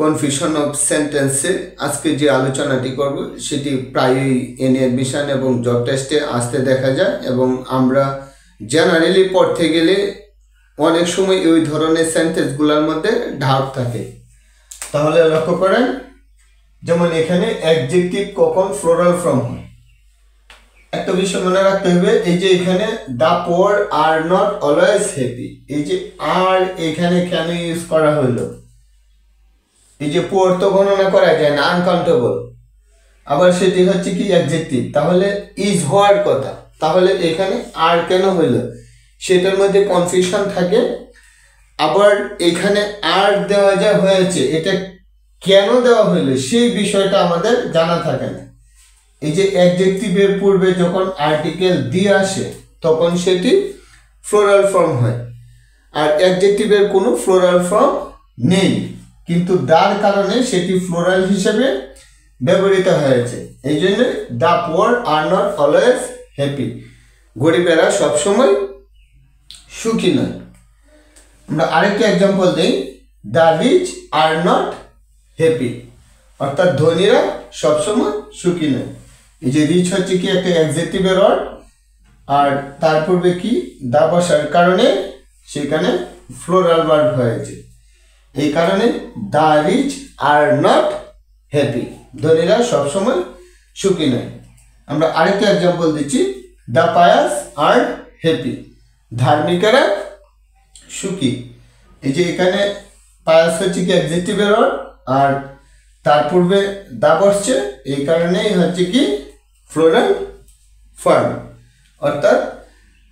Confusion of সেন্টেন্সে আজকে যে আলোচনাটি করব সেটি প্রায়ই এনএ অ্যাডমিশন এবং জব টেস্টে আসতে দেখা যায় এবং আমরা জেনারেলি পড়তে গেলে অনেক সময় ওই ধরনের সেন্টেন্সগুলোর মধ্যে ঢাক থাকে। তাহলে লক্ষ্য করেন, যেমন এখানে অ্যাডজেক্টিভ কখন ফ্লোরাল ফর্ম হয়। একটা বিষয় মনে রাখতে হবে, এই যে এখানে the poor are not always happy, এই যে আর এখানে কেন ইউজ করা হলো? এই যে পোর তো গণনা করা যায় না, আনকাউন্টেবল, আবার সেটি হচ্ছে কি অ্যাডজেক্টিভ, তাহলে ইজ হওয়ার কথা, তাহলে এখানে আর কেন হইলো সেটার মধ্যে কনফিউশন থাকে। আবার এখানে আর দেওয়া যা হয়েছে এটা কেন দেওয়া হইলো সেই বিষয়টা আমাদের জানা থাকে না। এই যে অ্যাডজেক্টিভের পূর্বে যখন আর্টিকেল দিয়ে আসে তখন সেটি ফ্লোরাল ফর্ম হয়, আর অ্যাডজেক্টিভের কোনো ফ্লোরাল ফর্ম নেই, কিন্তু দার কারণে সেটি ফ্লোরাল হিসেবে ব্যবহৃত হয়েছে। এই জন্য the poor are not always happy, গরিবেরা সবসময় সুখী নয়। আমরা আরেকটা এক্সাম্পল দিই, the rich are not happy, অর্থাৎ ধনীরা সবসময় সুখী নয়। এই যে রিচ হচ্ছে কি একটা অ্যাডজেক্টিভের ওয়ার্ড, আর তার পূর্বে কি দা বসার কারণে সেখানে ফ্লোরাল ভার্ব হয়েছে। এই কারণে the rich are not happy, ধনীরা সবসময় সুখী নয়। আমরা আরেকটা এক্সাম্পল দিচ্ছি, দ্য পায়াস আর হ্যাপি, ধার্মিকেরা সুখী। এই যে এখানে পায়াস হচ্ছে কি অ্যাডজেক্টিভের ওয়ার্ড, আর তার পূর্বে দা বসছে, এই কারণেই হচ্ছে কি ফ্লোরাল ফর্ম, অর্থাৎ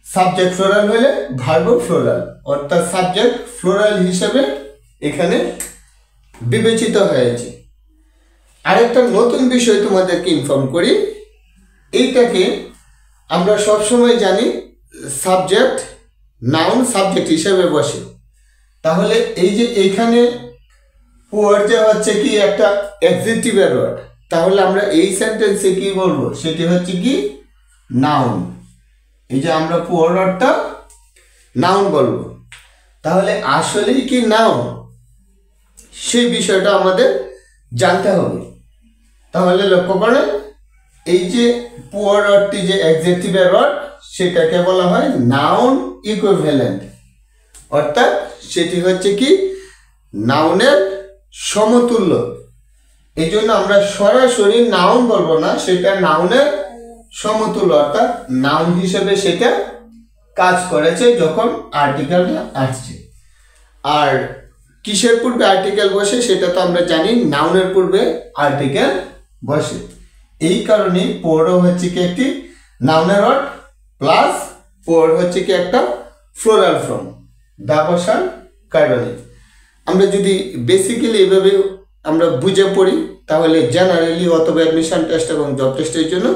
সাবজেক্ট ফ্লোরাল হলে ভার্বও ফ্লোরাল, অর্থাৎ সাবজেক্ট ফ্লোরাল হিসেবে এখানে বিবেচিত হয়েছে। আরেকটা নতুন বিষয় তোমাদেরকে ইনফর্ম করি, এইটাকে আমরা সবসময় জানি সাবজেক্ট নাউন সাবজেক্ট হিসেবে বসে। তাহলে এই যে এইখানে পোয়ার যে হচ্ছে কি একটা অ্যাডজেক্টিভের ওয়ার্ড, তাহলে আমরা এই সেন্টেন্সে কি বলবো, সেটি হচ্ছে কি নাউন। এই যে আমরা পোয়ার ওয়ার্ডটা নাউন বলবো, তাহলে আসলেই কি নাউন সেই বিষয়টা আমাদের জানতে হবে। তাহলে লক্ষ্য করেন, এই যে পোয়ার ওয়ার্ডটি যে অ্যাডজেক্টিভের ওয়ার্ড সেটাকে বলা হয় নাউন ইকুইভ্যালেন্ট, অর্থাৎ সেটি হচ্ছে কি নাউনের সমতুল্য। এই জন্য আমরা সরাসরি নাউন বলবো না, সেটা নাউনের সমতুল্য, অর্থাৎ নাউন হিসেবে সেটা কাজ করেছে যখন আর্টিকেলটা আসছে। আর কিসের পূর্বে আর্টিকেল বসে সেটা তো আমরা জানি, নাউনের পূর্বে আর্টিকেল বসে। এই কারণে পোরও হচ্ছে কি একটি নাউনের ওয়ার্ড, প্লাস পোর হচ্ছে কি একটা ফ্লোরাল ফর্ম, দা বসার কারণে। আমরা যদি বেসিক্যালি এভাবে আমরা বুঝে পড়ি তাহলে জেনারেলি অথবা অ্যাডমিশন টেস্ট এবং জব টেস্টের জন্য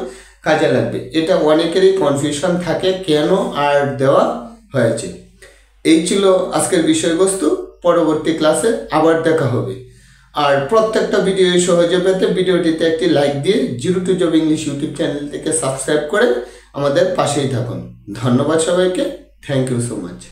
কাজে লাগবে। এটা অনেকেরই কনফিউশন থাকে কেন আর দেওয়া হয়েছে। এই ছিল আজকের বিষয়বস্তু, পরবর্তী ক্লাসে আবার দেখা হবে। আর প্রত্যেকটা ভিডিও সহজে পেতে ভিডিওটিতে একটি লাইক দিয়ে zero to job English YouTube channel থেকে সাবস্ক্রাইব করে আমাদের পাশেই থাকুন। ধন্যবাদ সবাইকে, থ্যাংক ইউ সো মাচ।